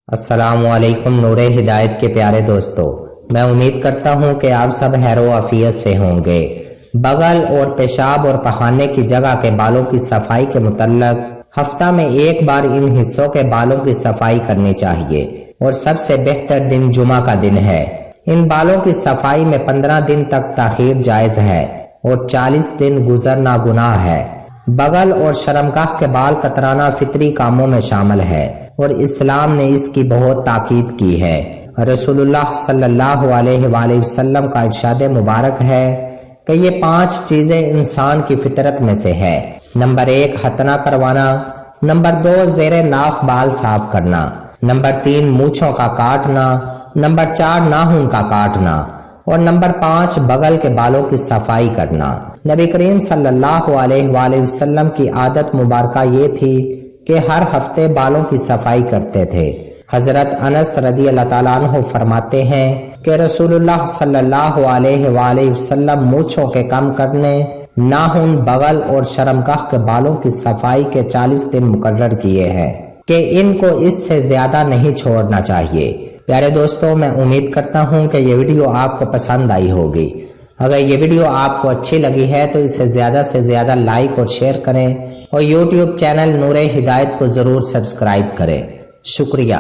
السلام علیکم نور ہدایت کے پیارے دوستو، میں امید کرتا ہوں کہ آپ سب خیر و عافیت سے ہوں گے۔ بغل اور پیشاب اور پخانے کی جگہ کے بالوں کی صفائی کے متعلق ہفتہ میں ایک بار ان حصوں کے بالوں کی صفائی کرنی چاہیے اور سب سے بہتر دن جمعہ کا دن ہے۔ ان بالوں کی صفائی میں 15 دن تک تاخیر جائز ہے اور 40 دن گزرنا گناہ ہے۔ بغل اور شرمگاہ کے بال کترانا فطری کاموں میں شامل ہے اور اسلام نے اس کی بہت تاکید کی ہے۔ رسول اللہ صلی اللہ علیہ وآلہ وسلم کا ارشاد مبارک ہے کہ یہ 5 چیزیں انسان کی فطرت میں سے ہے۔ نمبر 1 ختنہ کروانا، نمبر 2 زیر ناف بال صاف کرنا، نمبر 3 مونچھوں کا کاٹنا، نمبر 4 ناخن کا کاٹنا اور نمبر 5 بغل کے بالوں کی صفائی کرنا۔ نبی کریم صلی اللہ علیہ وآلہ وسلم کی عادت مبارکہ یہ تھی کہ ہر ہفتے بالوں کی صفائی کرتے تھے۔ حضرت انس رضی اللہ تعالیٰ عنہ فرماتے ہیں کہ رسول اللہ صلی اللہ علیہ وآلہ وسلم مونچھوں کے کم کرنے، ناخن، بغل اور شرمگاہ کے بالوں کی صفائی کے 40 دن مقرر کیے ہیں کہ ان کو اس سے زیادہ نہیں چھوڑنا چاہیے۔ پیارے دوستوں، میں امید کرتا ہوں کہ یہ ویڈیو آپ کو پسند آئی ہوگی۔ اگر یہ ویڈیو آپ کو اچھی لگی ہے تو اسے زیادہ سے زیادہ لائک اور شیئر کریں اور یوٹیوب چینل نور ہدایت کو ضرور سبسکرائب کریں۔ شکریہ۔